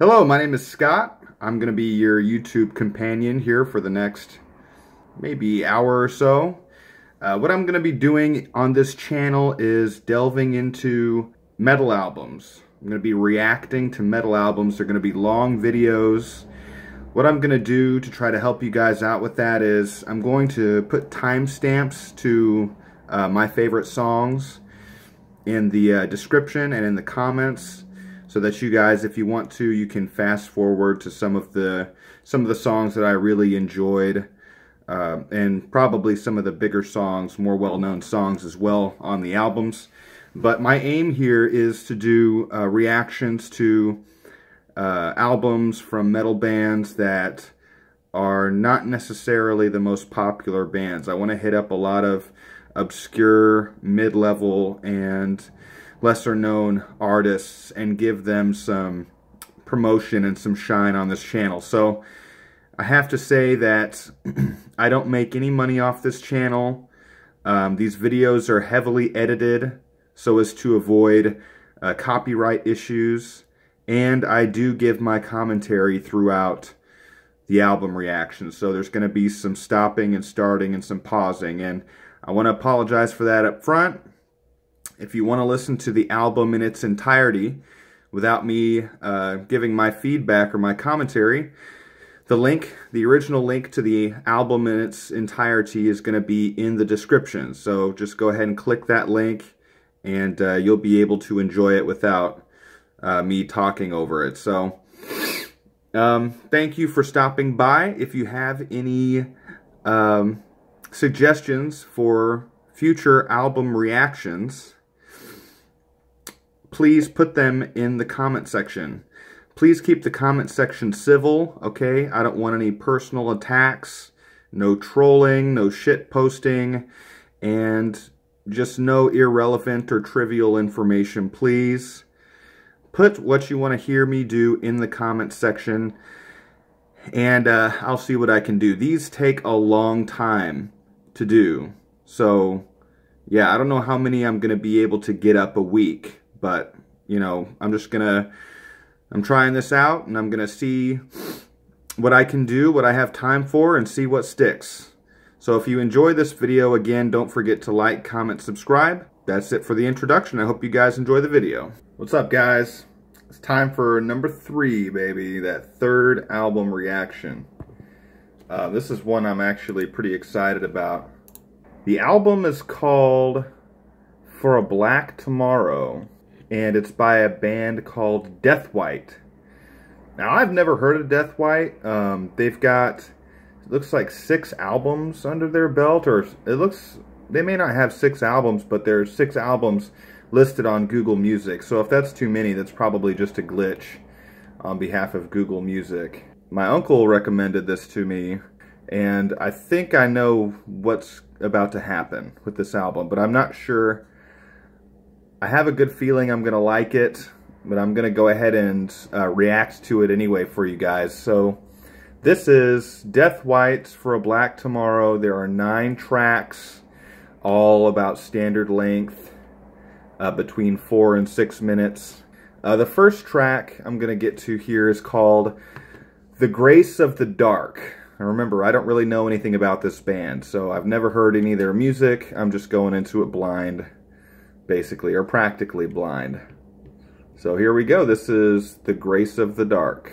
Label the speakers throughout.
Speaker 1: Hello, my name is Scott. I'm going to be your YouTube companion here for the next maybe hour or so. What I'm going to be doing on this channel is delving into metal albums. I'm going to be reacting to metal albums. They're going to be long videos. What I'm going to do to try to help you guys out with that is I'm going to put timestamps to my favorite songs in the description and in the comments, so that you guys, if you want to, you can fast forward to some of the songs that I really enjoyed, and probably some of the bigger songs, more well-known songs as well on the albums. But my aim here is to do reactions to albums from metal bands that are not necessarily the most popular bands. I want to hit up a lot of obscure, mid-level, and lesser-known artists and give them some promotion and some shine on this channel. So I have to say that I don't make any money off this channel. These videos are heavily edited so as to avoid copyright issues, and I do give my commentary throughout the album reactions. So there's going to be some stopping and starting and some pausing, and I want to apologize for that up front. If you want to listen to the album in its entirety without me giving my feedback or my commentary, the original link to the album in its entirety is going to be in the description. So just go ahead and click that link, and you'll be able to enjoy it without me talking over it. So thank you for stopping by. If you have any suggestions for future album reactions, please put them in the comment section. Please keep the comment section civil, okay? I don't want any personal attacks, no trolling, no shit posting, and just no irrelevant or trivial information, please. Put what you want to hear me do in the comment section, and I'll see what I can do. These take a long time to do, so yeah, I don't know how many I'm going to be able to get up a week. But, you know, I'm trying this out, and I'm going to see what I can do, what I have time for, and see what sticks. So if you enjoy this video, again, don't forget to like, comment, subscribe. That's it for the introduction. I hope you guys enjoy the video. What's up, guys? It's time for number 3, baby, that third album reaction. This is one I'm actually pretty excited about. The album is called For a Black Tomorrow, and it's by a band called Deathwhite. Now, I've never heard of Deathwhite. They've got, it looks like 6 albums under their belt, or they may not have 6 albums, but there's 6 albums listed on Google Music. So if that's too many, that's probably just a glitch on behalf of Google Music. My uncle recommended this to me, and I think I know what's about to happen with this album, but I'm not sure. I have a good feeling I'm going to like it, but I'm going to go ahead and react to it anyway for you guys. So this is Deathwhite's For a Black Tomorrow. There are 9 tracks, all about standard length, between 4 and 6 minutes. The first track I'm going to get to here is called The Grace of the Dark. Now remember, I don't really know anything about this band, so I've never heard any of their music. I'm just going into it blind, basically, or practically blind. So here we go. This is The Grace of the Dark.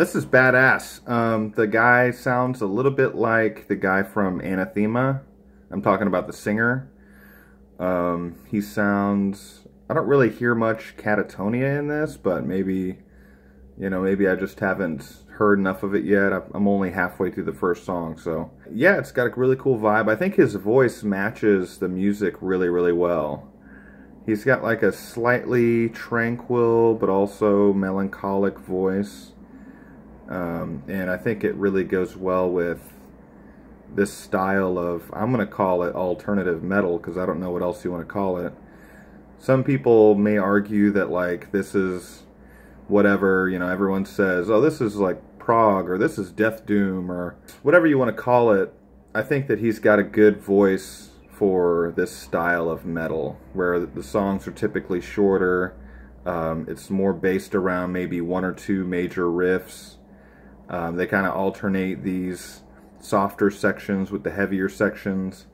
Speaker 1: this is badass. The guy sounds a little bit like the guy from Anathema. I'm talking about the singer. He sounds... I don't really hear much catatonia in this, but maybe, you know, maybe I just haven't heard enough of it yet. I'm only halfway through the first song, so... Yeah, it's got a really cool vibe. I think his voice matches the music really, really well. He's got like a slightly tranquil, but also melancholic voice. And I think it really goes well with this style of, I'm going to call it alternative metal, because I don't know what else you want to call it. Some people may argue that, like, this is whatever, you know, everyone says, oh, this is like prog, or this is death doom, or whatever you want to call it. I think that he's got a good voice for this style of metal, where the songs are typically shorter. It's more based around maybe one or two major riffs. They kind of alternate these softer sections with the heavier sections.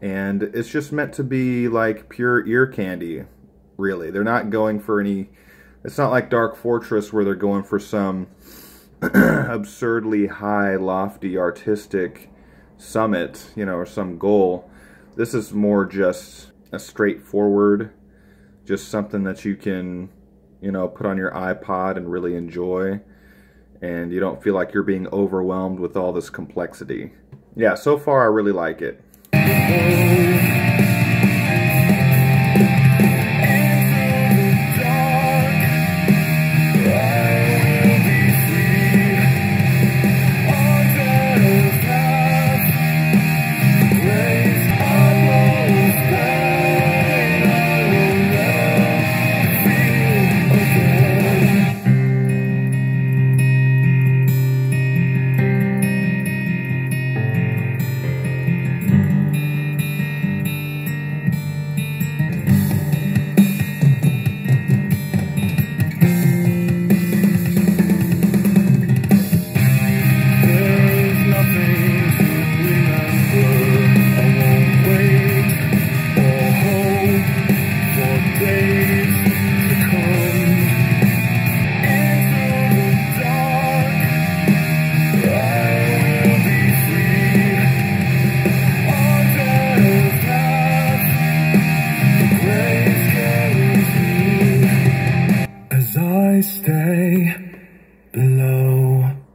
Speaker 1: And it's just meant to be like pure ear candy, really. They're not going for any... It's not like Dark Fortress where they're going for some absurdly high, lofty, artistic summit, you know, or some goal. This is more just a straightforward, just something that you can, you know, put on your iPod and really enjoy. And you don't feel like you're being overwhelmed with all this complexity. Yeah, so far I really like it.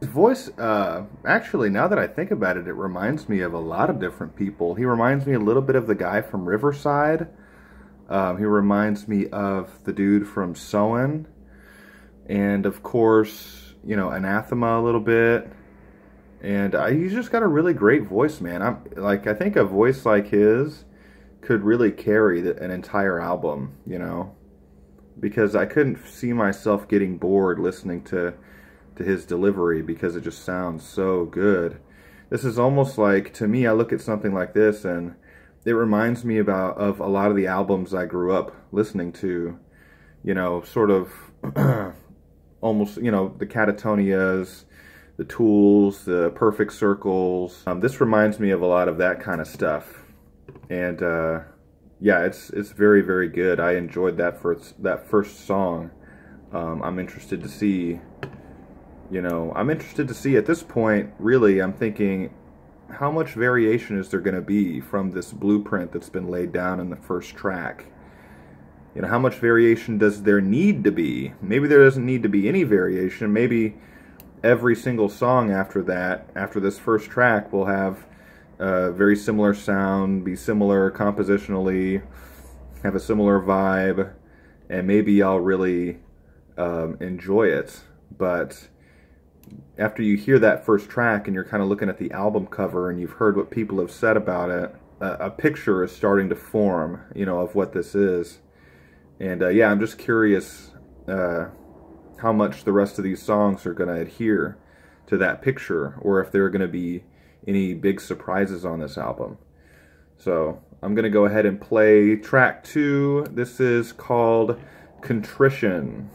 Speaker 1: Voice, actually, now that I think about it, it reminds me of a lot of different people. He reminds me a little bit of the guy from Riverside. He reminds me of the dude from Soen. And, of course, you know, Anathema a little bit. And he's just got a really great voice, man. I think a voice like his could really carry an entire album, you know. Because I couldn't see myself getting bored listening to his delivery, because it just sounds so good. This is almost like, to me, I look at something like this and it reminds me of a lot of the albums I grew up listening to, you know, sort of almost, you know, the Catatonias, the Tools, the Perfect Circles. This reminds me of a lot of that kind of stuff. And yeah, it's very, very good. I enjoyed that first song. I'm interested to see, you know, at this point, really, I'm thinking, how much variation is there going to be from this blueprint that's been laid down in the first track? You know, how much variation does there need to be? Maybe there doesn't need to be any variation. Maybe every single song after that, after this first track, will have a very similar sound, be similar compositionally, have a similar vibe, and maybe I'll really enjoy it. But after you hear that first track and you're kind of looking at the album cover and you've heard what people have said about it, a picture is starting to form, you know, of what this is. And yeah, I'm just curious how much the rest of these songs are going to adhere to that picture, or if there are going to be any big surprises on this album. So I'm going to go ahead and play track 2. This is called Contrition.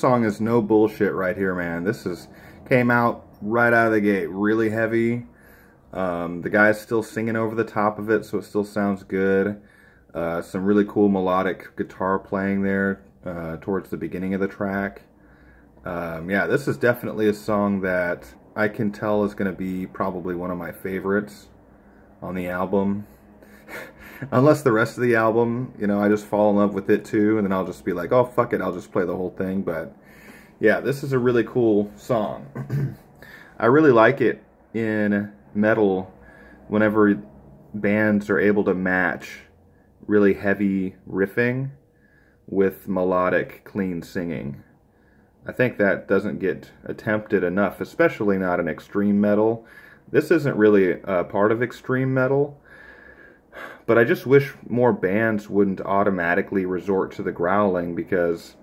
Speaker 1: song is no bullshit right here, man. Came out right out of the gate, really heavy. The guy's still singing over the top of it, so it still sounds good. Some really cool melodic guitar playing there towards the beginning of the track. Yeah, this is definitely a song that I can tell is going to be probably one of my favorites on the album. Unless the rest of the album, you know, I just fall in love with it too, and then I'll just be like, oh, fuck it, I'll just play the whole thing. But yeah, this is a really cool song. I really like it in metal whenever bands are able to match really heavy riffing with melodic, clean singing. I think that doesn't get attempted enough, especially not in extreme metal. This isn't really a part of extreme metal, but I just wish more bands wouldn't automatically resort to the growling, because,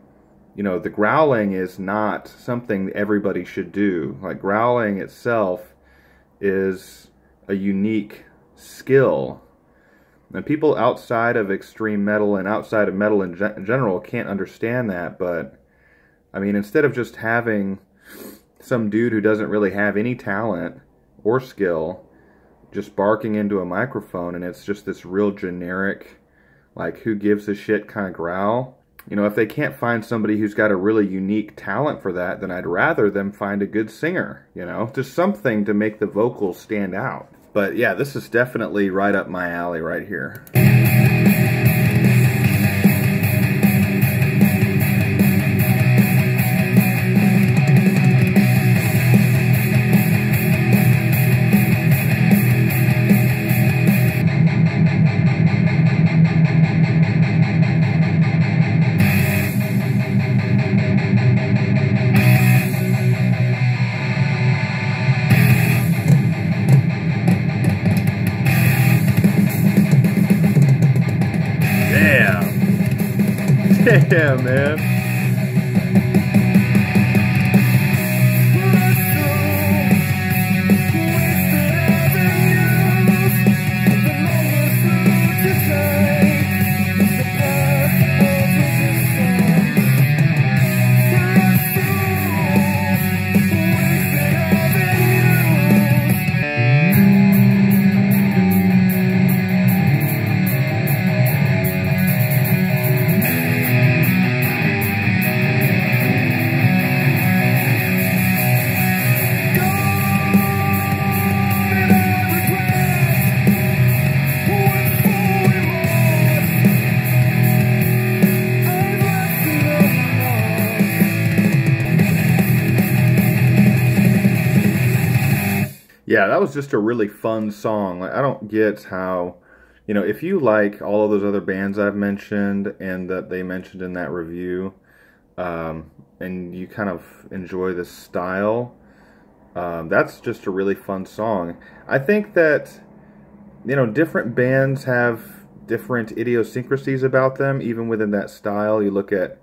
Speaker 1: you know, the growling is not something everybody should do. Like, growling itself is a unique skill, and people outside of extreme metal and outside of metal in general can't understand that. But I mean, instead of just having some dude who doesn't really have any talent or skill just barking into a microphone, and it's just this real generic, like, who gives a shit kind of growl. You know, if they can't find somebody who's got a really unique talent for that, then I'd rather them find a good singer, you know? Just something to make the vocals stand out. But yeah, this is definitely right up my alley right here. Yeah, man. Yeah, that was just a really fun song. Like, I don't get how, you know, if you like all of those other bands I've mentioned and that they mentioned in that review, and you kind of enjoy this style, that's just a really fun song. I think that, you know, different bands have different idiosyncrasies about them, even within that style. You look at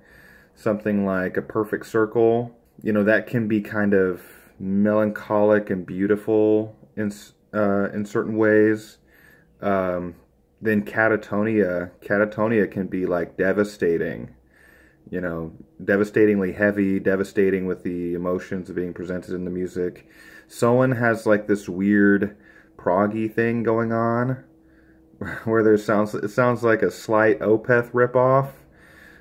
Speaker 1: something like A Perfect Circle, you know, that can be kind of melancholic and beautiful in certain ways. Then Catatonia can be like devastating, you know, devastatingly heavy, devastating with the emotions being presented in the music. Soen has like this weird proggy thing going on where it sounds like a slight Opeth ripoff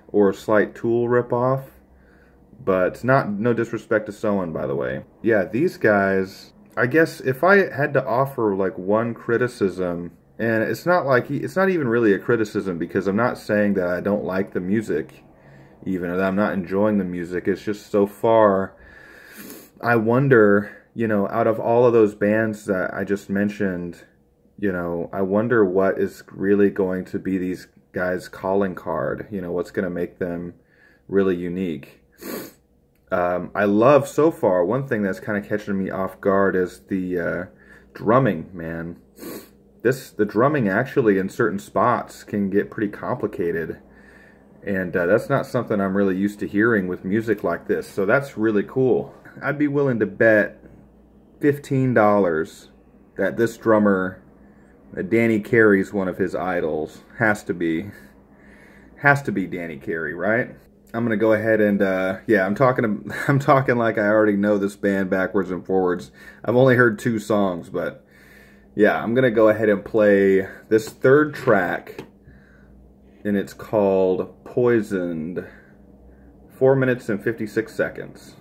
Speaker 1: or a slight Tool ripoff. But no disrespect to Soen, by the way. Yeah, these guys, I guess if I had to offer like one criticism, and it's not even really a criticism, because I'm not saying that I don't like the music, even, or that I'm not enjoying the music. It's just so far, I wonder, you know, out of all of those bands that I just mentioned, you know, I wonder what is really going to be these guys' calling card, you know, what's going to make them really unique. I love, so far, one thing that's kind of catching me off guard is the drumming, man. The drumming actually in certain spots can get pretty complicated, and that's not something I'm really used to hearing with music like this, so that's really cool. I'd be willing to bet $15 that this drummer, Danny Carey's one of his idols. Has to be Danny Carey, right? I'm gonna go ahead and yeah, I'm talking like I already know this band backwards and forwards. I've only heard 2 songs, but yeah, I'm gonna go ahead and play this 3rd track, and it's called Poisoned. 4 minutes and 56 seconds.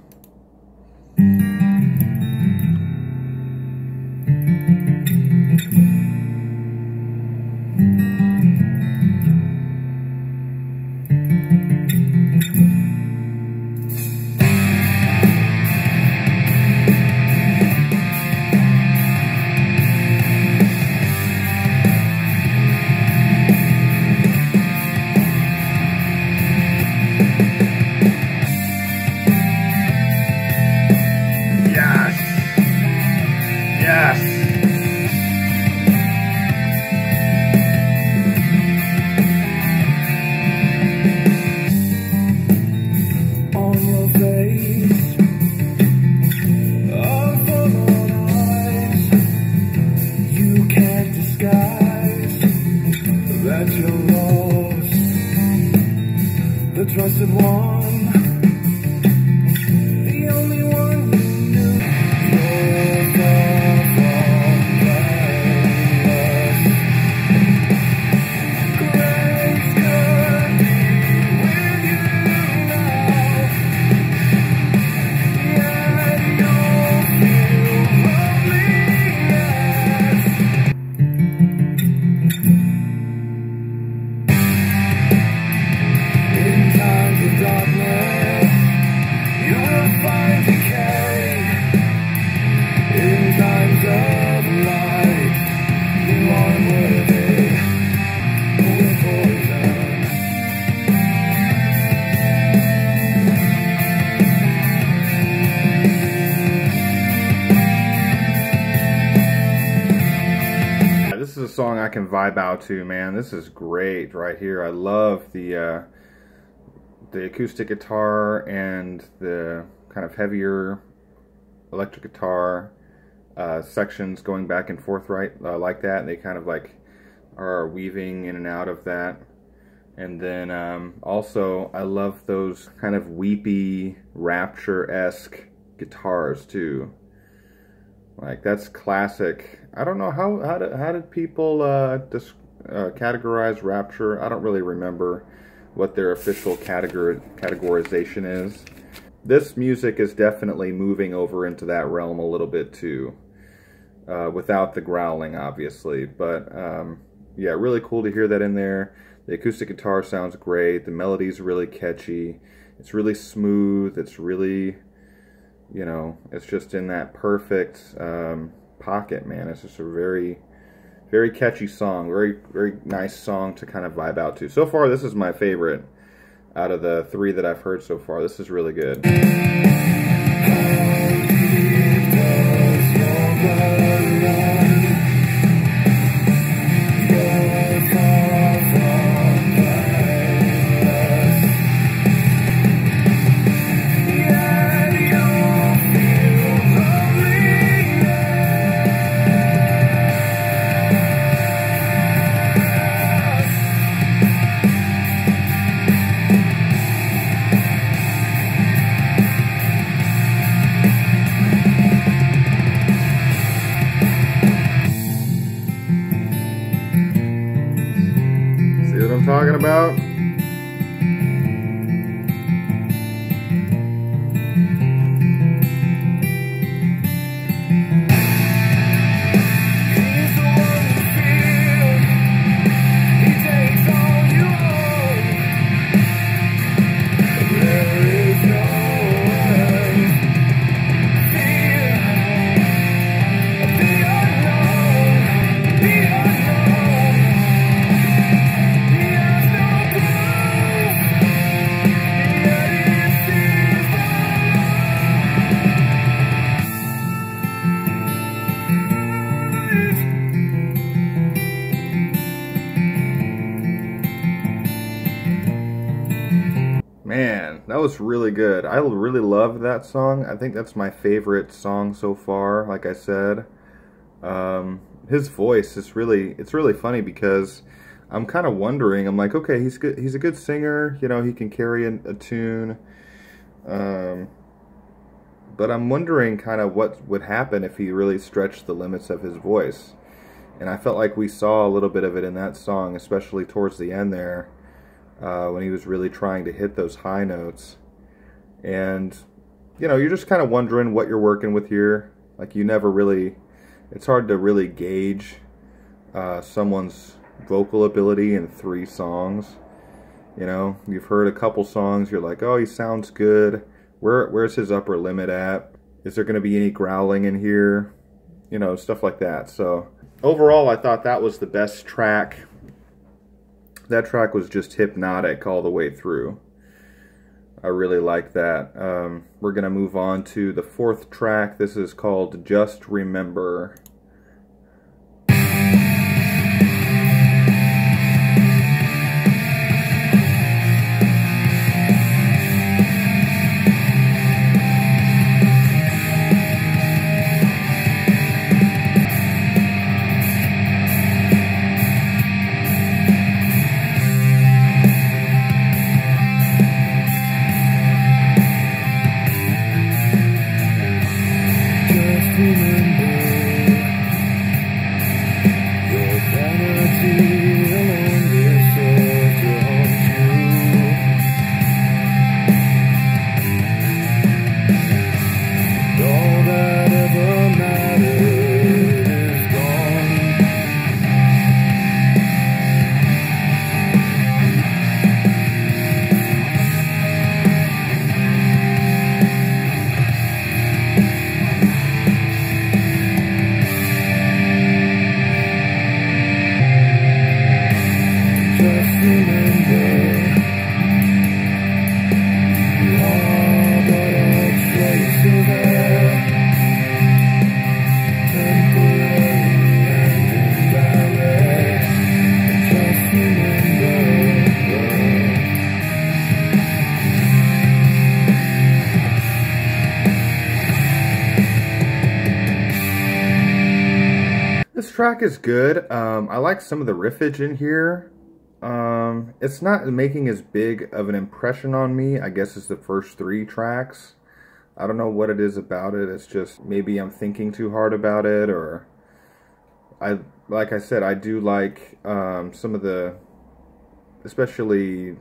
Speaker 2: Trusted one, the only one you knew. You're far from blameless. Grace could be with you now. Yet you'll feel loneliness. In times of darkness, you will find decay. In times of light, you are unworthy, with poison.
Speaker 1: This is a song I can vibe out to, man. This is great right here. I love the acoustic guitar and the kind of heavier electric guitar sections going back and forth like that. And they kind of like are weaving in and out of that. And then also I love those kind of weepy Rapture-esque guitars too. Like, that's classic. I don't know how did people categorize Rapture. I don't really remember what their official categorization is. This music is definitely moving over into that realm a little bit too, without the growling, obviously. But yeah, really cool to hear that in there. The acoustic guitar sounds great. The melody's really catchy. It's really smooth. It's really, you know, it's just in that perfect pocket, man. It's just a very, very catchy song. Very, very nice song to kind of vibe out to. So far, this is my favorite out of the 3 that I've heard so far. This is really good. See what I'm talking about? Man, that was really good. I really love that song. I think that's my favorite song so far, like I said. His voice is it's really funny because I'm kind of wondering, I'm like, okay, he's good, he's a good singer, you know, he can carry a tune. Um, but I'm wondering kind of what would happen if he really stretched the limits of his voice. And I felt like we saw a little bit of it in that song, especially towards the end there, when he was really trying to hit those high notes. And, you know, you're just kind of wondering what you're working with here. Like, you never really, it's hard to really gauge someone's vocal ability in 3 songs. You know, you've heard a couple songs, you're like, oh, he sounds good. Where's his upper limit at? Is there going to be any growling in here? You know, stuff like that. So overall, I thought that was the best track. That track was just hypnotic all the way through. I really like that. We're going to move on to the 4th track. This is called Just Remember. This track is good. I like some of the riffage in here. It's not making as big of an impression on me, I guess, as the first 3 tracks. I don't know what it is about it. It's just maybe I'm thinking too hard about it, or like I said, I do like some of the, especially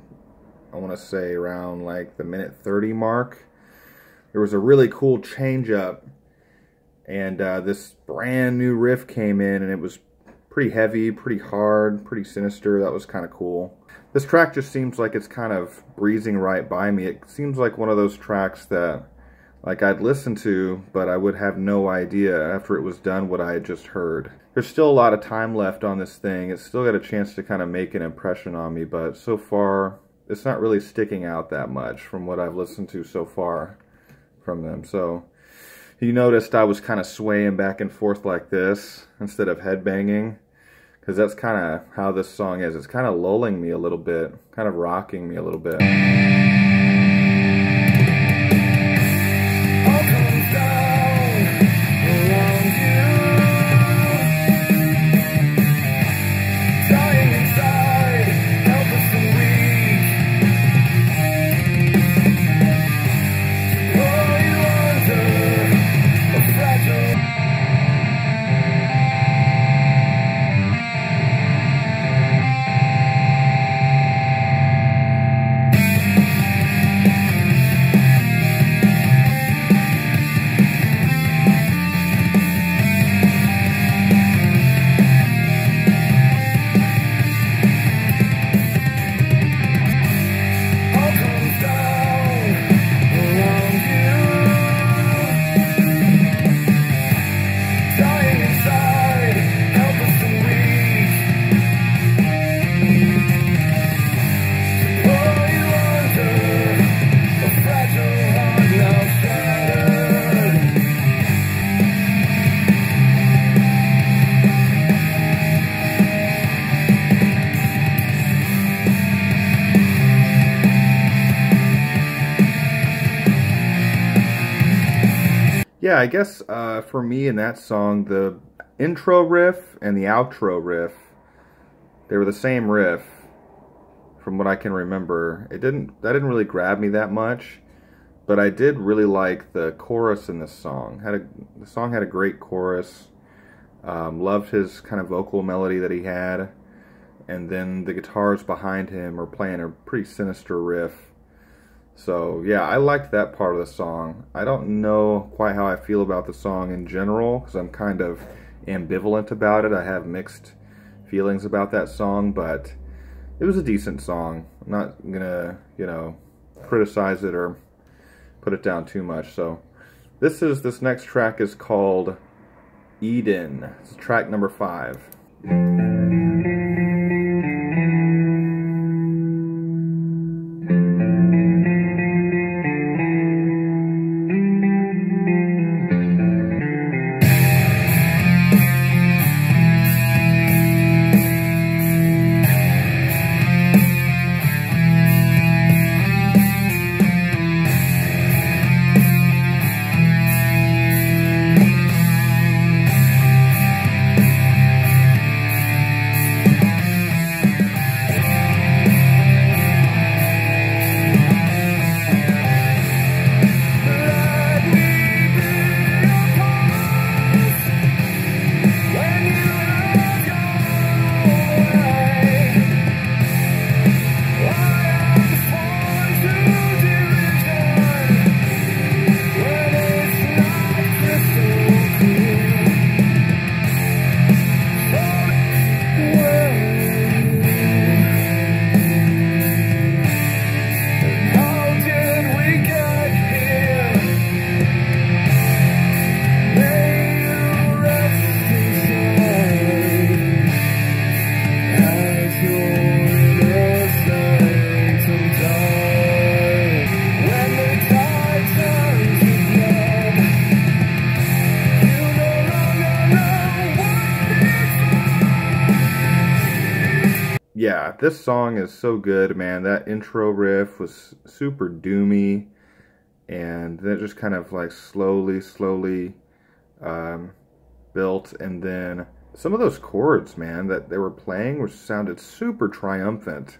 Speaker 1: I want to say around like the minute 30 mark. There was a really cool change up, and this brand new riff came in, and it was pretty heavy, pretty hard, pretty sinister. That was kind of cool. This track just seems like it's kind of breezing right by me. It seems like one of those tracks that like I'd listen to, but I would have no idea after it was done what I had just heard. There's still a lot of time left on this thing. It's still got a chance to kind of make an impression on me, but so far it's not really sticking out that much from what I've listened to so far from them. So you noticed I was kind of swaying back and forth like this instead of headbanging, because that's kind of how this song is. It's kind of lulling me a little bit, kind of rocking me a little bit. Yeah, I guess for me in that song, the intro riff and the outro riff They were the same riff from what I can remember. That didn't really grab me that much, but I did really like the chorus in this song. The song had a great chorus. Loved his kind of vocal melody that he had, and then the guitars behind him are playing a pretty sinister riff. So yeah, I liked that part of the song. I don't know quite how I feel about the song in general, because I'm kind of ambivalent about it. I have mixed feelings about that song, but it was a decent song. I'm not gonna, criticize it or put it down too much. So this next track is called Eden. It's track number 5. Yeah, this song is so good, man. That intro riff was super doomy, and then it just kind of like slowly built, and then some of those chords, man, that they were playing sounded super triumphant.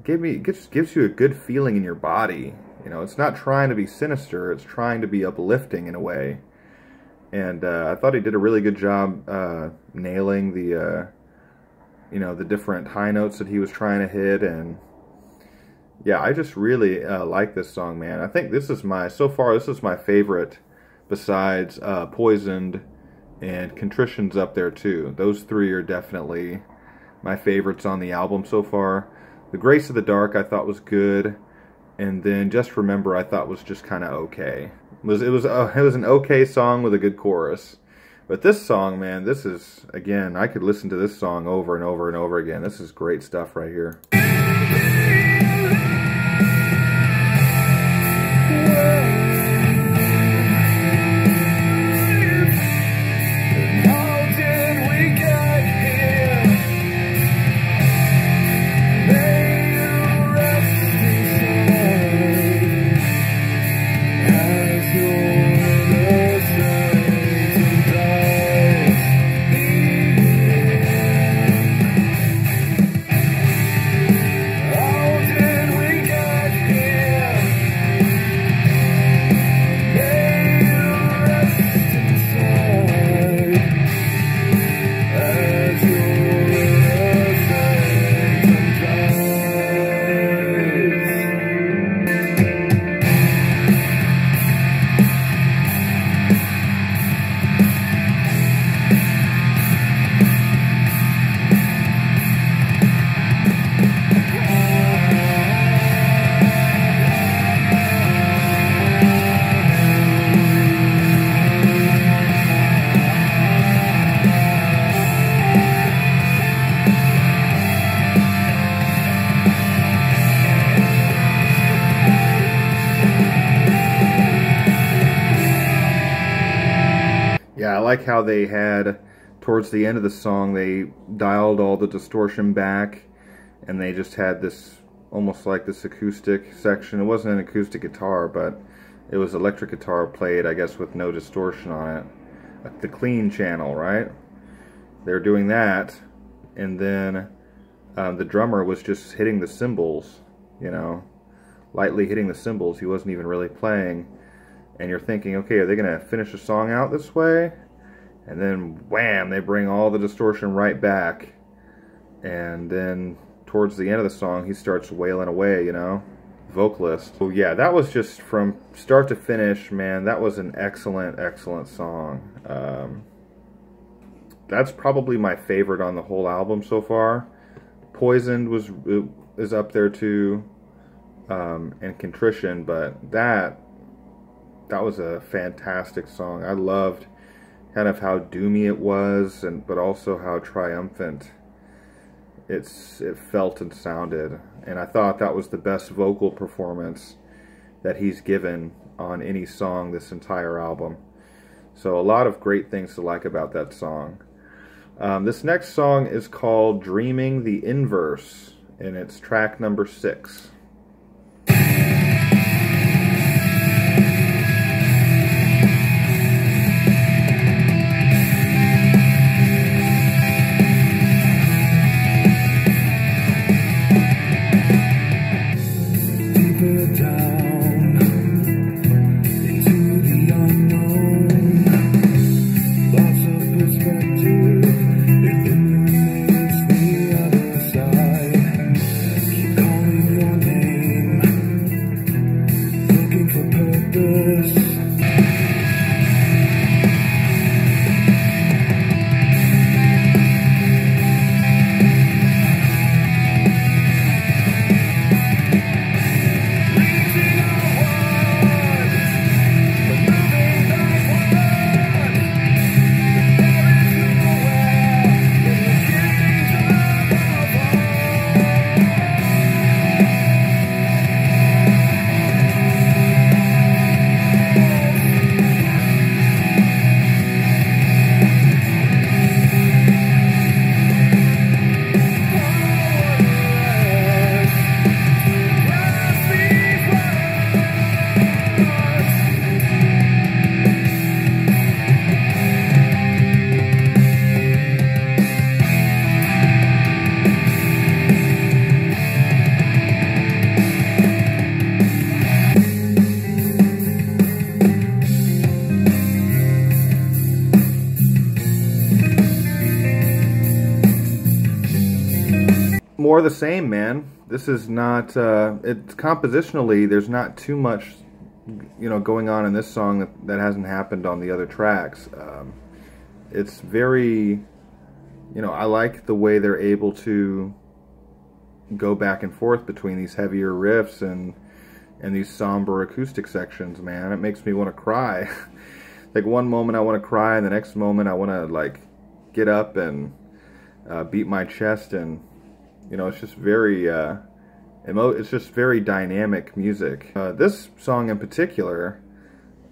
Speaker 1: It just gives you a good feeling in your body. It's not trying to be sinister, it's trying to be uplifting in a way. And I thought he did a really good job nailing the different high notes that he was trying to hit. And yeah, I just really like this song, man. I think this is my favorite, besides Poisoned and Contrition's up there too. Those 3 are definitely my favorites on the album so far. The Grace of the Dark I thought was good, and then Just Remember I thought was just kind of okay. It was an okay song with a good chorus. But this song, man, this is, again, I could listen to this song over and over and over again. This is great stuff right here. Yeah, I like how they had, towards the end of the song, they dialed all the distortion back, and they just had this, almost like this acoustic section. It wasn't an acoustic guitar, but it was electric guitar played, I guess, with no distortion on it. Like the clean channel, right? They're doing that, and then the drummer was just hitting the cymbals, you know, lightly hitting the cymbals. He wasn't even really playing. And you're thinking, okay, are they going to finish the song out this way? And then, wham, they bring all the distortion right back. And then, towards the end of the song, he starts wailing away, you know, vocalist. So yeah, that was just from start to finish, man, that was an excellent, excellent song. That's probably my favorite on the whole album so far. Poisoned is up there too, and Contrition, but that was a fantastic song. I loved kind of how doomy it was, but also how triumphant it felt and sounded. And I thought that was the best vocal performance that he's given on any song this entire album. So a lot of great things to like about that song. This next song is called Dreaming the Inverse, and it's track number 6. More of the same, man. This is not, it's compositionally, there's not too much, you know, going on in this song that hasn't happened on the other tracks. It's very, you know, I like the way they're able to go back and forth between these heavier riffs and these somber acoustic sections, man. It makes me want to cry. Like one moment I want to cry, and the next moment I want to like get up and beat my chest, and you know, it's just very it's just very dynamic music. This song in particular,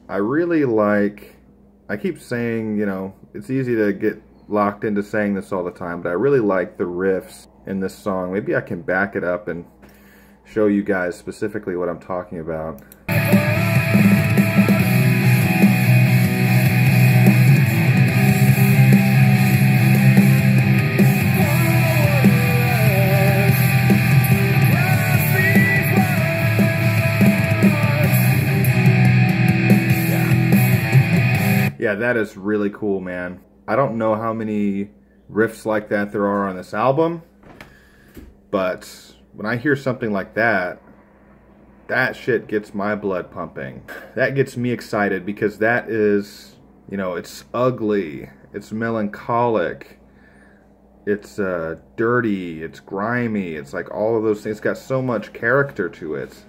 Speaker 1: I really like. I keep saying, you know, it's easy to get locked into saying this all the time, but I really like the riffs in this song. Maybe I can back it up and show you guys specifically what I'm talking about. Yeah, that is really cool, man. I don't know how many riffs like that there are on this album, but when I hear something like that, that shit gets my blood pumping. That gets me excited because that is, you know, it's ugly, it's melancholic, it's dirty, it's grimy, it's like all of those things. It's got so much character to it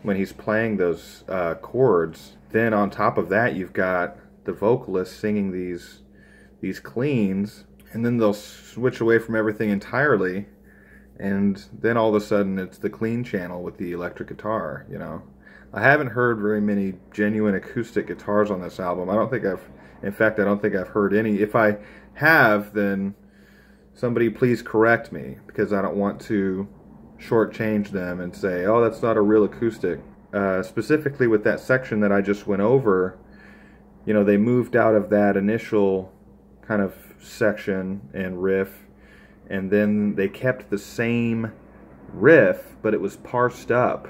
Speaker 1: when he's playing those chords. Then on top of that, you've got the vocalist singing these cleans, and then they'll switch away from everything entirely, and then all of a sudden it's the clean channel with the electric guitar. You know, I haven't heard very many genuine acoustic guitars on this album. I don't think I've heard any. If I have, then somebody please correct me, because I don't want to shortchange them and say, oh, that's not a real acoustic. Specifically with that section that I just went over, you know, they moved out of that initial kind of section and riff, and then they kept the same riff, but it was parsed up,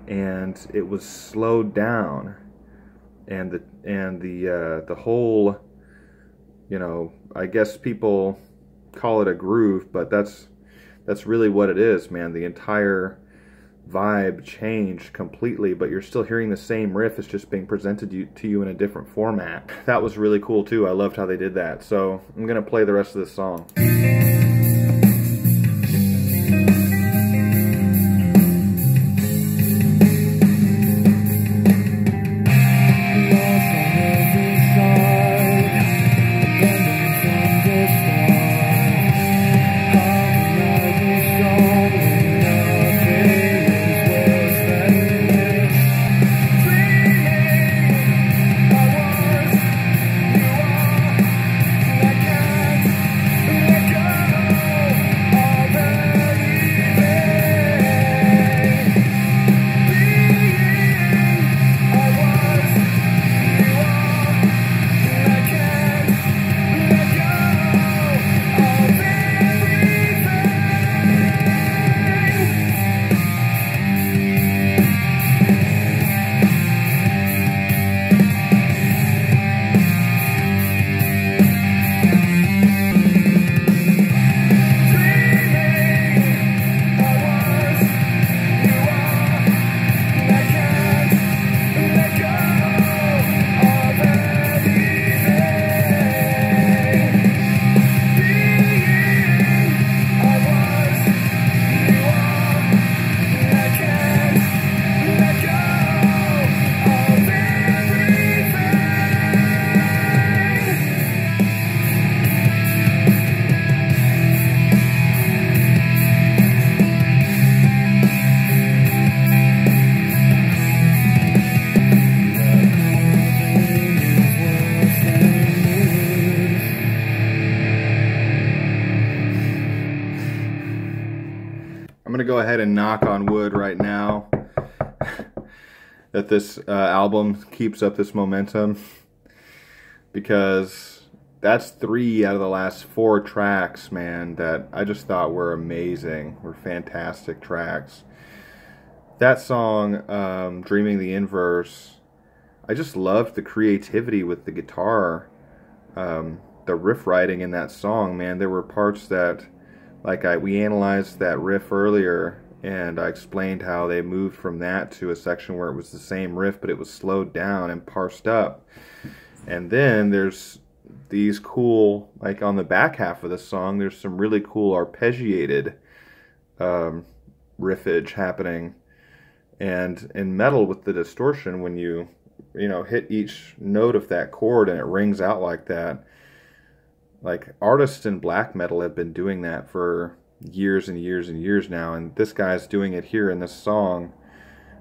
Speaker 1: and it was slowed down, and the whole, you know, I guess people call it a groove, but that's really what it is, man. The entire vibe changed completely, but you're still hearing the same riff. It's just being presented to you in a different format. That was really cool too. I loved how they did that. So I'm gonna play the rest of this song. I'm gonna go ahead and knock on wood right now that this album keeps up this momentum, because that's 3 out of the last 4 tracks, man, that I just thought were amazing, were fantastic tracks. That song, Dreaming the Inverse, I just loved the creativity with the guitar, the riff writing in that song, man. There were parts that, like, we analyzed that riff earlier, and I explained how they moved from that to a section where it was the same riff, but it was slowed down and parsed up. And then there's these cool, like on the back half of the song, there's some really cool arpeggiated riffage happening. And in metal, with the distortion, when you know, hit each note of that chord and it rings out like that, like, artists in black metal have been doing that for years and years and years now, and this guy's doing it here in this song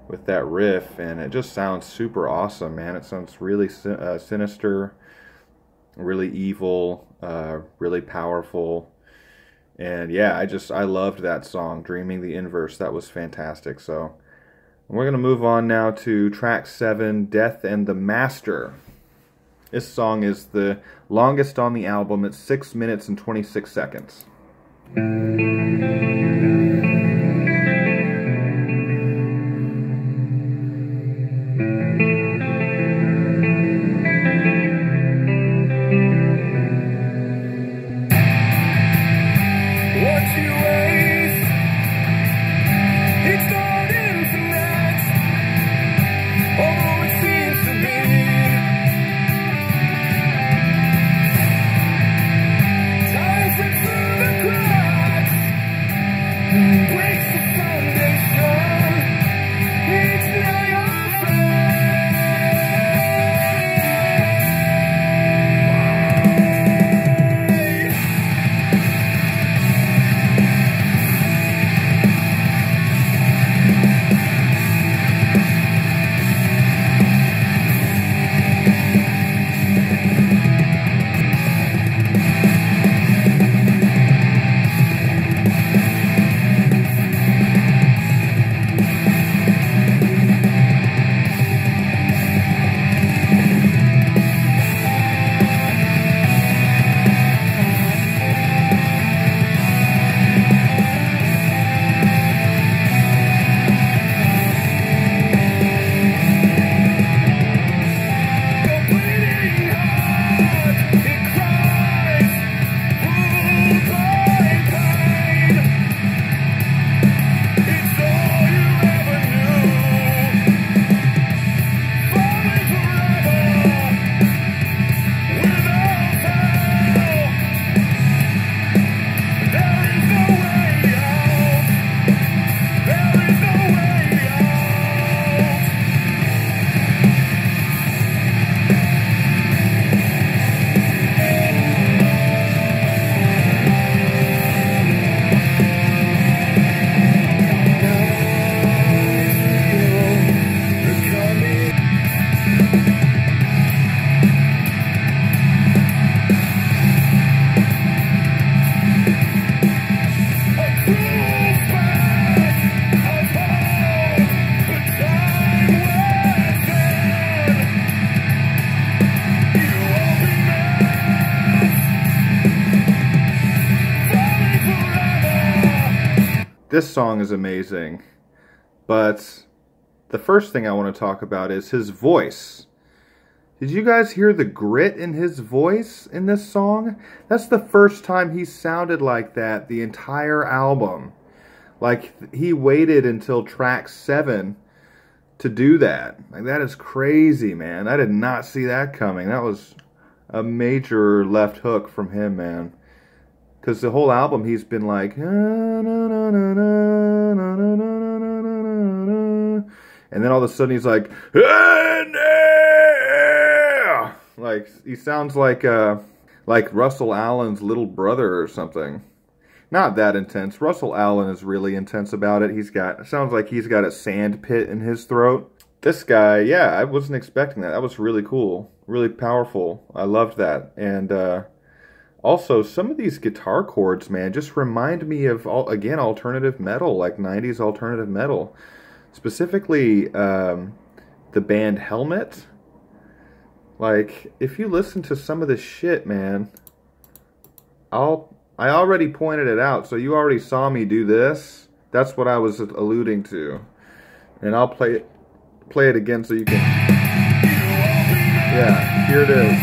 Speaker 1: with that riff, and it just sounds super awesome, man. It sounds really sinister, really evil, really powerful, and yeah, I loved that song, Dreaming the Inverse. That was fantastic. So we're going to move on now to track 7, Death and the Master. This song is the longest on the album. It's 6 minutes and 26 seconds.
Speaker 2: Break
Speaker 1: this song is amazing. But the first thing I want to talk about is his voice. Did you guys hear the grit in his voice in this song? That's the first time he sounded like that the entire album. Like, he waited until track 7 to do that. Like, that is crazy, man. I did not see that coming. That was a major left hook from him, man. Because the whole album he's been like, and then all of a sudden he's like, like, he sounds like Russell Allen's little brother or something. Not that intense. Russell Allen is really intense about it. Sounds like he's got a sand pit in his throat. This guy, yeah, I wasn't expecting that. That was really cool, really powerful. I loved that. And also, some of these guitar chords, man, just remind me of, again, alternative metal, like 90s alternative metal. Specifically, the band Helmet. Like, if you listen to some of this shit, man, I already pointed it out, so you already saw me do this. That's what I was alluding to. And I'll play it again so you can... Yeah, here it is.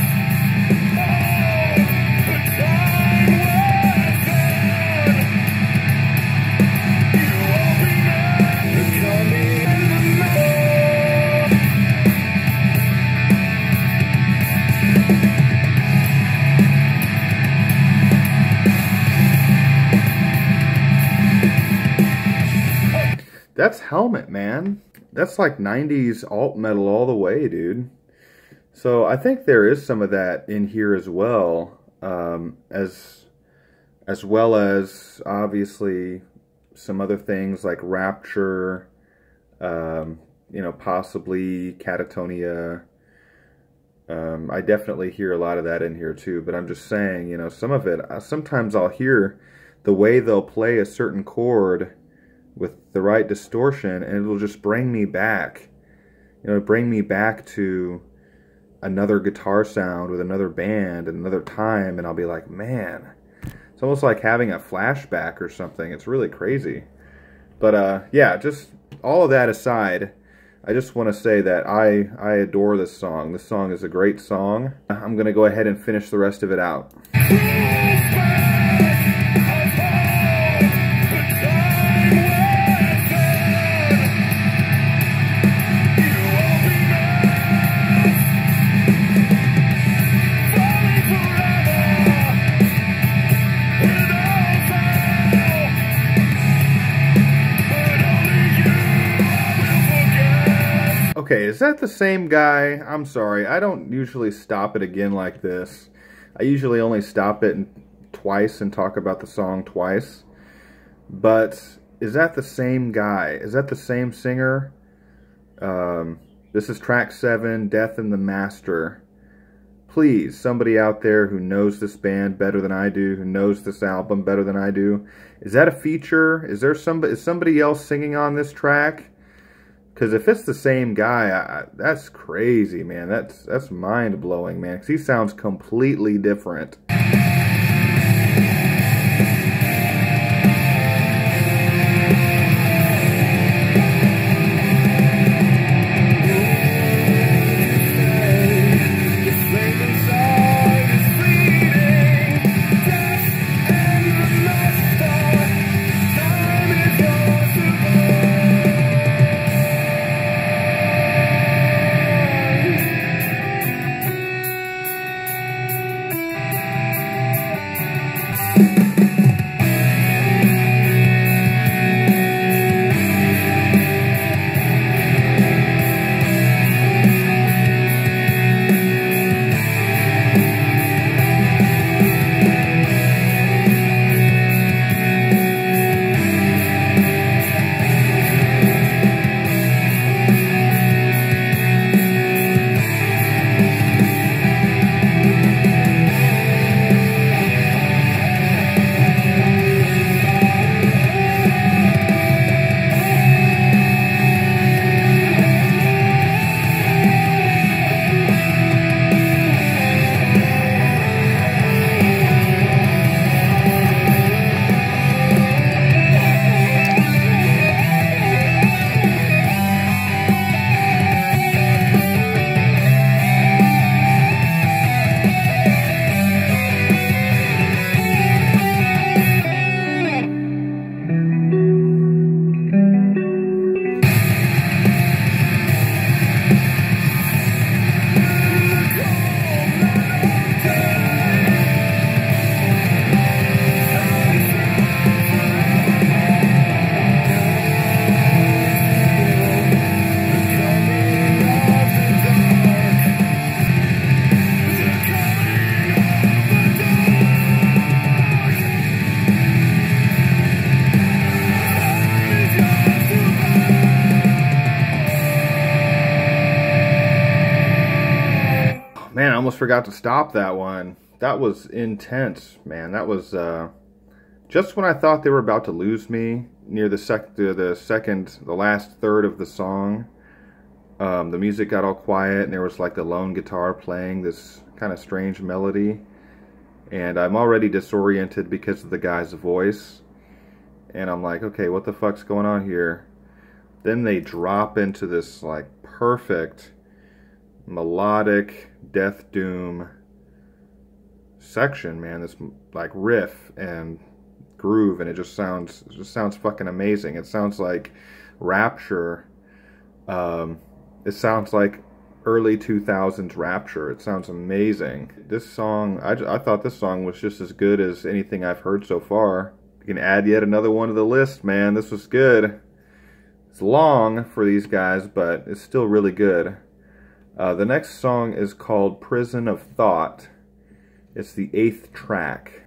Speaker 1: That's Helmet, man. That's like 90s alt metal all the way, dude. So I think there is some of that in here as well, as well as obviously some other things like Rapture, you know, possibly Catatonia. I definitely hear a lot of that in here too, but I'm just saying, you know, some of it, sometimes I'll hear the way they'll play a certain chord with the right distortion, and it'll just bring me back. You know, bring me back to another guitar sound with another band and another time, and I'll be like, man, it's almost like having a flashback or something. It's really crazy. But yeah, just all of that aside, I just want to say that I adore this song. This song is a great song. I'm going to go ahead and finish the rest of it out. Okay, is that the same guy? I'm sorry, I don't usually stop it again like this. I usually only stop it twice and talk about the song twice. But is that the same guy? Is that the same singer? This is track 7, Death in the Master. Please, somebody out there who knows this band better than I do, who knows this album better than I do, is that a feature? Is somebody else singing on this track? Because if it's the same guy, that's crazy, man. That's mind-blowing, man. Because he sounds completely different. Man, I almost forgot to stop that one. That was intense, man. That was just when I thought they were about to lose me near the last third of the song. The music got all quiet and there was like the lone guitar playing this kind of strange melody. And I'm already disoriented because of the guy's voice. And I'm like, okay, what the fuck's going on here? Then they drop into this like perfect melodic death doom section, man. This like riff and groove, and it just sounds fucking amazing. It sounds like Rapture. It sounds like early 2000s Rapture. It sounds amazing. This song, I thought this song was just as good as anything I've heard so far. You can add yet another one to the list, man. This was good. It's long for these guys, but it's still really good. The next song is called Prison of Thought. It's the 8th track.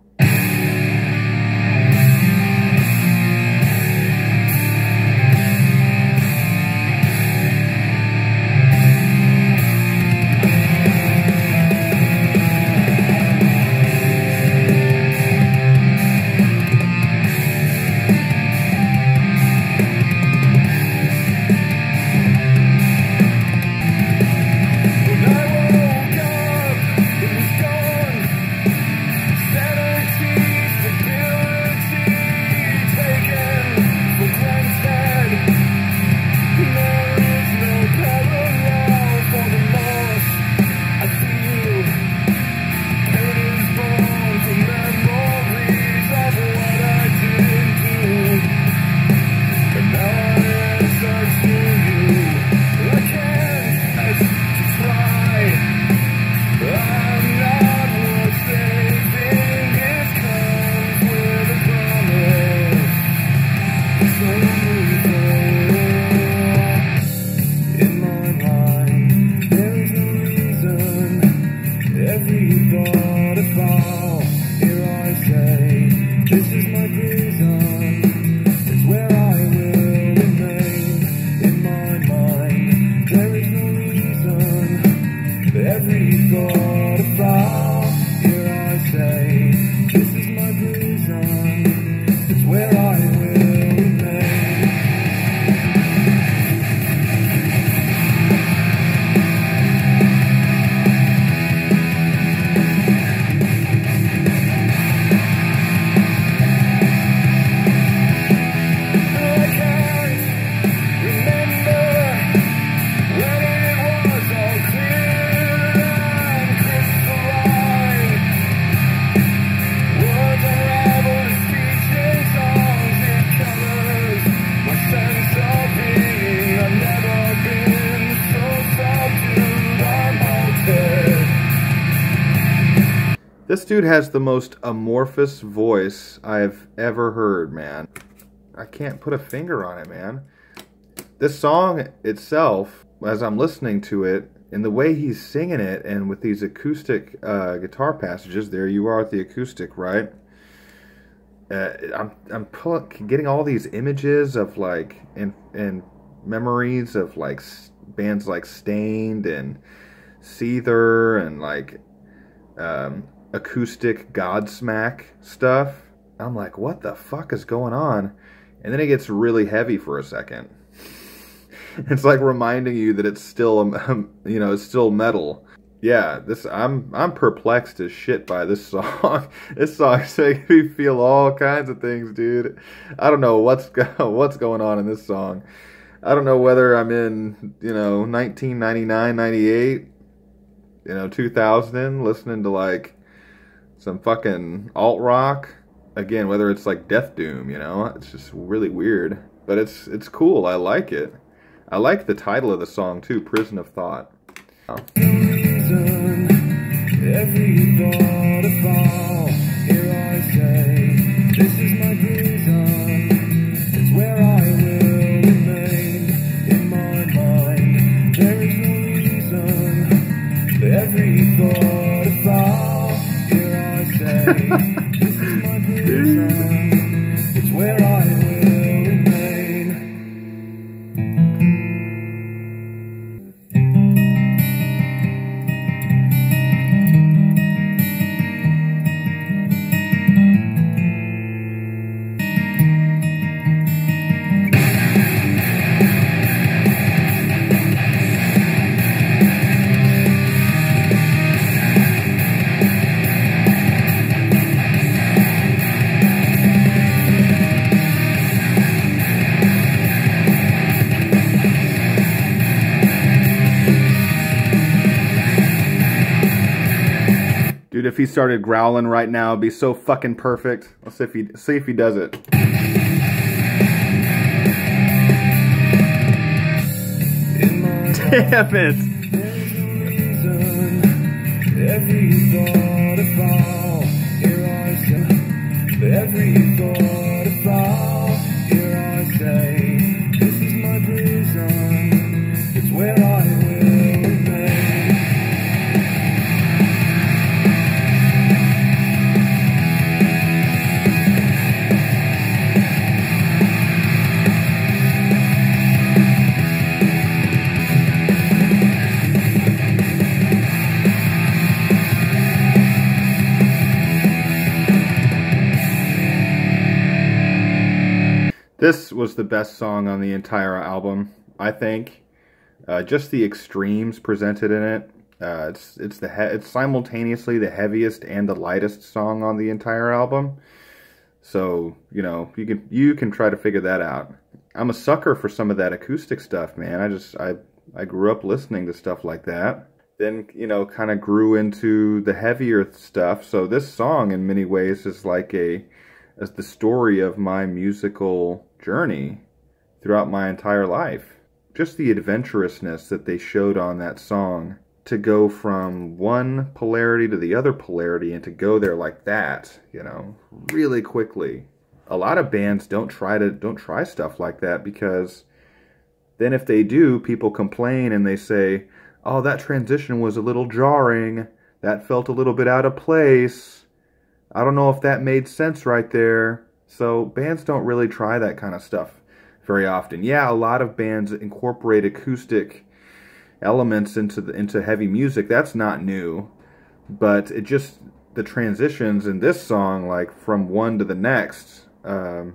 Speaker 1: This dude has the most amorphous voice I've ever heard, man. I can't put a finger on it, man. This song itself, as I'm listening to it, and the way he's singing it, and with these acoustic guitar passages, there you are at the acoustic, right? I'm getting all these images of like, and memories of like bands like Stained and Seether and like acoustic Godsmack stuff. I'm like, what the fuck is going on? And then it gets really heavy for a second. It's like reminding you that it's still, you know, it's still metal. Yeah, I'm perplexed as shit by this song. This song's making me feel all kinds of things, dude. I don't know what's going on in this song. I don't know whether I'm in, you know, 1999, 98, you know, 2000, listening to like some fucking alt rock. Again, whether it's like Death Doom, you know, it's just really weird. But it's cool. I like it. I like the title of the song too, Prison of Thought. Oh. Every thought of fall, here I say, this is my prison, it's where I will remain, in my mind, there is no reason, every thought of fall, here I say, this is my prison, it's where I will remain. Dude, if he started growling right now, it'd be so fucking perfect. Let's see if he does it. Damn it!
Speaker 2: Every thought about here I say, every thought about here I say, this is my prison, it's where I will remain.
Speaker 1: This was the best song on the entire album, I think. Just the extremes presented in it. It's simultaneously the heaviest and the lightest song on the entire album. So, you know, you can try to figure that out. I'm a sucker for some of that acoustic stuff, man. I grew up listening to stuff like that. Then, you know, kind of grew into the heavier stuff. So this song, in many ways, is like as the story of my musical journey throughout my entire life. Just the adventurousness that they showed on that song, to go from one polarity to the other polarity and to go there like that, you know, really quickly. A lot of bands don't try stuff like that, because then if they do, people complain and they say, oh, that transition was a little jarring, that felt a little bit out of place, I don't know if that made sense right there. So bands don't really try that kind of stuff very often. Yeah, a lot of bands incorporate acoustic elements into heavy music. That's not new. But it just, the transitions in this song, like from one to the next, you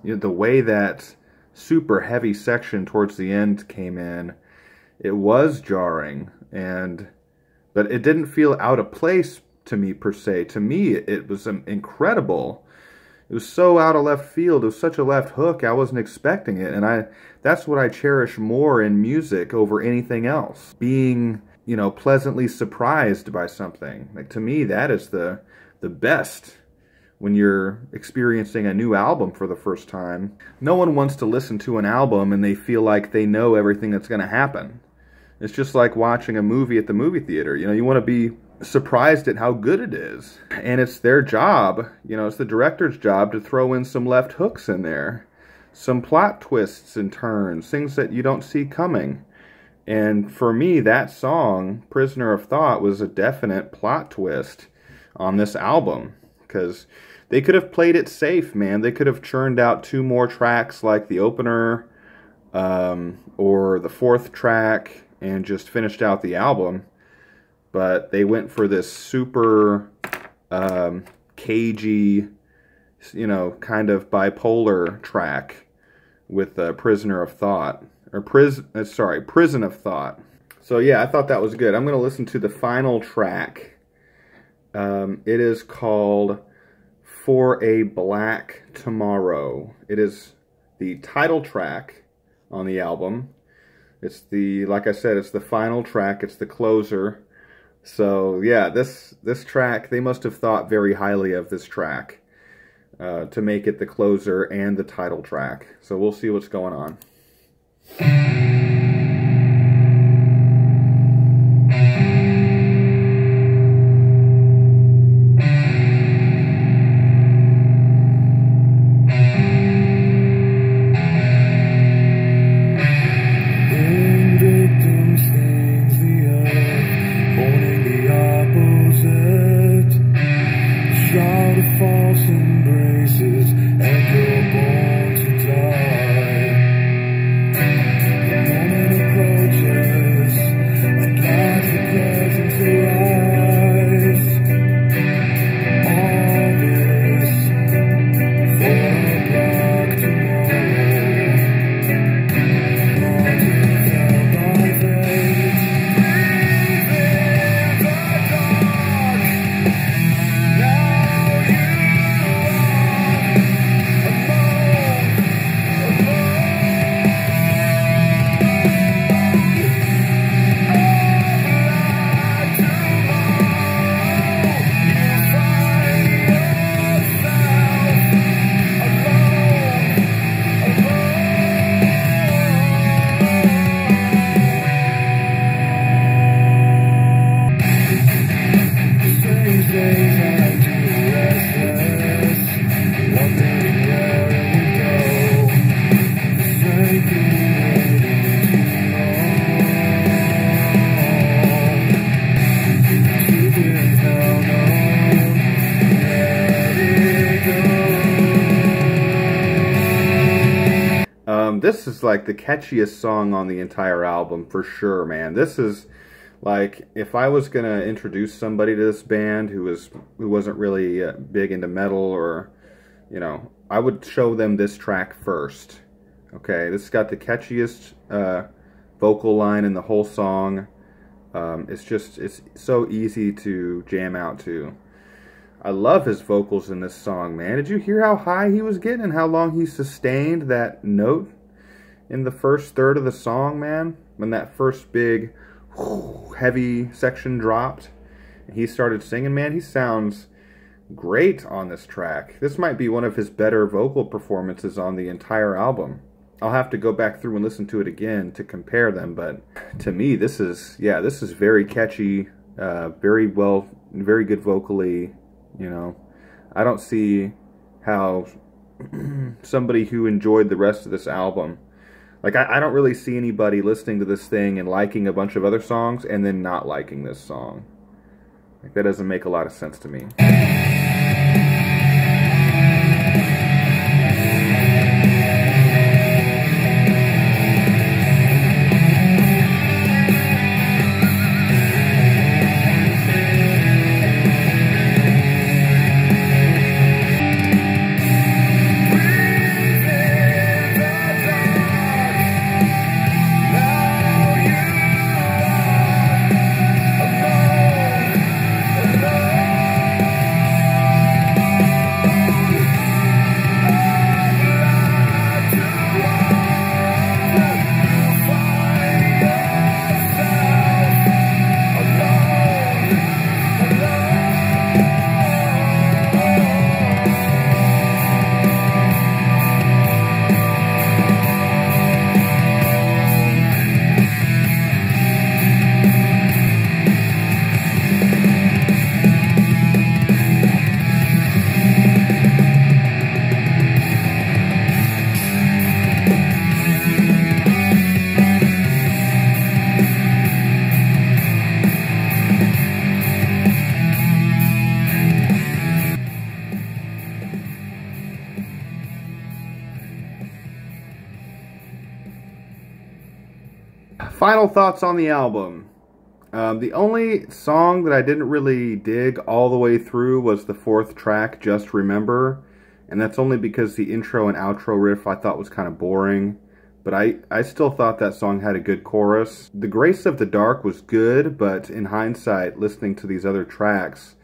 Speaker 1: know, the way that super heavy section towards the end came in, it was jarring, but it didn't feel out of place to me per se. To me, it was incredible. It was so out of left field. It was such a left hook. I wasn't expecting it, and that's what I cherish more in music over anything else. Being, you know, pleasantly surprised by something. Like, to me, that is the best when you're experiencing a new album for the first time. No one wants to listen to an album and they feel like they know everything that's going to happen. It's just like watching a movie at the movie theater. You know, you want to be surprised at how good it is. And it's their job, you know, it's the director's job to throw in some left hooks in there. Some plot twists and turns, things that you don't see coming. And for me, that song, Prisoner of Thought, was a definite plot twist on this album. Because they could have played it safe, man. They could have churned out 2 more tracks like the opener or the 4th track and just finished out the album. But they went for this super cagey, you know, kind of bipolar track with Prisoner of Thought. Or Prison of Thought. So yeah, I thought that was good. I'm going to listen to the final track. It is called For a Black Tomorrow. It is the title track on the album. It's the, like I said, it's the final track. It's the closer. So yeah, this track, they must have thought very highly of this track to make it the closer and the title track. So we'll see what's going on.
Speaker 2: False embraces, and you're born to die.
Speaker 1: This is like the catchiest song on the entire album for sure, man. This is like, if I was gonna introduce somebody to this band who wasn't really big into metal, or, you know, I would show them this track first. Okay, this has got the catchiest vocal line in the whole song. It's so easy to jam out to. I love his vocals in this song, man. Did you hear how high he was getting and how long he sustained that note in the first third of the song, man? When that first big, heavy section dropped and he started singing, man, he sounds great on this track. This might be one of his better vocal performances on the entire album. I'll have to go back through and listen to it again to compare them, but to me, this is very catchy, very good vocally. You know, I don't see how somebody who enjoyed the rest of this album, like, I don't really see anybody listening to this thing and liking a bunch of other songs and then not liking this song. Like, that doesn't make a lot of sense to me. Final thoughts on the album. The only song that I didn't really dig all the way through was the fourth track, Just Remember. And that's only because the intro and outro riff I thought was kind of boring. But I still thought that song had a good chorus. The Grace of the Dark was good, but in hindsight, listening to these other tracks,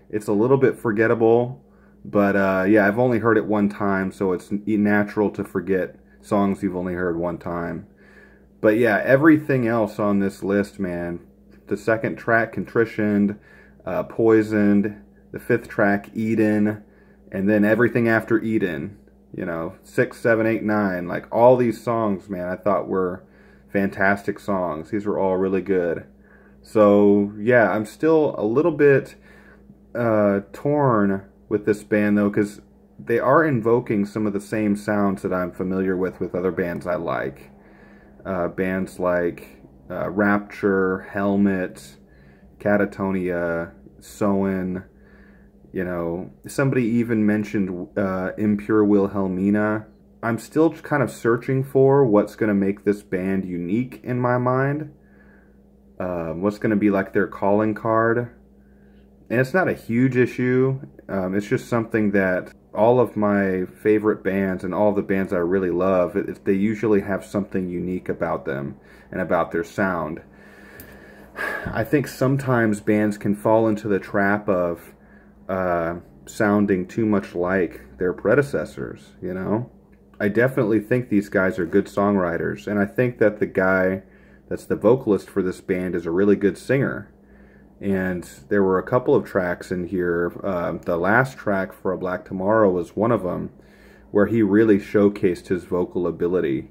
Speaker 1: it's a little bit forgettable. But yeah, I've only heard it one time, so it's natural to forget songs you've only heard one time. But yeah, everything else on this list, man. The second track, Contritioned, Poisoned, the fifth track, Eden, and then everything after Eden, you know, 6, 7, 8, 9, like all these songs, man, I thought were fantastic songs. These were all really good. So yeah, I'm still a little bit torn with this band though, because they are invoking some of the same sounds that I'm familiar with other bands I like. Bands like Rapture, Helmet, Catatonia, Soen. You know, somebody even mentioned Impure Wilhelmina. I'm still kind of searching for what's going to make this band unique in my mind. What's going to be like their calling card. And it's not a huge issue. It's just something that all of my favorite bands and all the bands I really love, they usually have something unique about them and about their sound. I think sometimes bands can fall into the trap of sounding too much like their predecessors, you know? I definitely think these guys are good songwriters, and I think that the guy that's the vocalist for this band is a really good singer. And there were a couple of tracks in here. The last track, For a Black Tomorrow, was one of them, where he really showcased his vocal ability.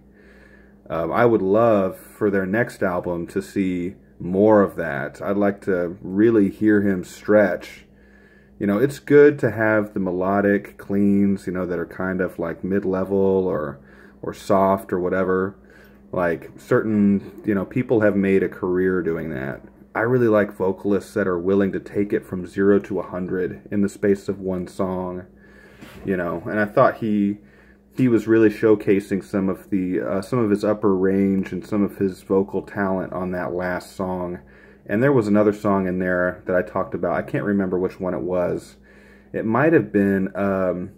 Speaker 1: I would love for their next album to see more of that. I'd like to really hear him stretch. You know, it's good to have the melodic cleans, you know, that are kind of like mid-level or soft or whatever. Like certain, you know, people have made a career doing that. I really like vocalists that are willing to take it from 0 to 100 in the space of one song, you know. And I thought he he was really showcasing some of his upper range and some of his vocal talent on that last song. And there was another song in there that I talked about. I can't remember which one it was. It might have been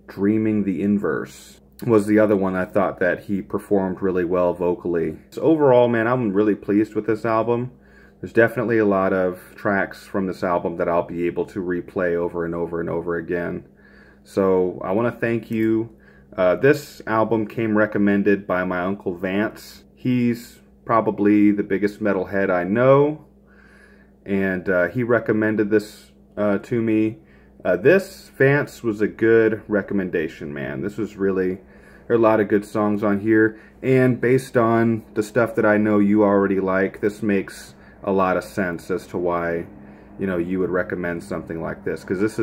Speaker 1: Dreaming the Inverse was the other one I thought that he performed really well vocally. So overall, man, I'm really pleased with this album. There's definitely a lot of tracks from this album that I'll be able to replay over and over and over again. So I want to thank you. This album came recommended by my Uncle Vance. He's probably the biggest metalhead I know, and he recommended this to me. Vance was a good recommendation, man. This was really, there are a lot of good songs on here, and based on the stuff that I know you already like, this makes a lot of sense as to why, you know, you would recommend something like this, because this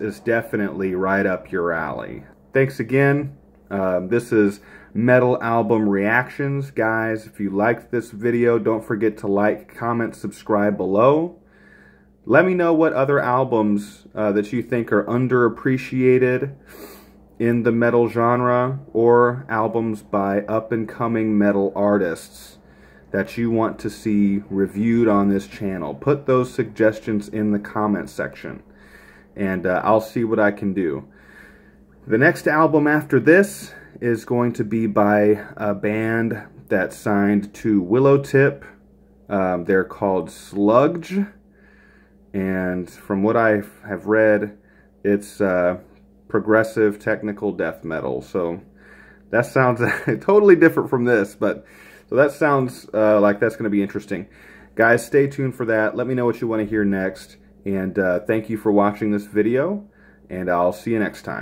Speaker 1: is definitely right up your alley. Thanks again. This is Metal Album Reactions. Guys, if you liked this video, don't forget to like, comment, subscribe below. Let me know what other albums that you think are underappreciated in the metal genre, or albums by up-and-coming metal artists that you want to see reviewed on this channel. Put those suggestions in the comment section, and I'll see what I can do. The next album after this is going to be by a band that signed to Willowtip. They're called Sludge, and from what I have read, it's progressive technical death metal. So that sounds totally different from this, but so that sounds like that's going to be interesting. Guys, stay tuned for that. Let me know what you want to hear next, and thank you for watching this video, and I'll see you next time.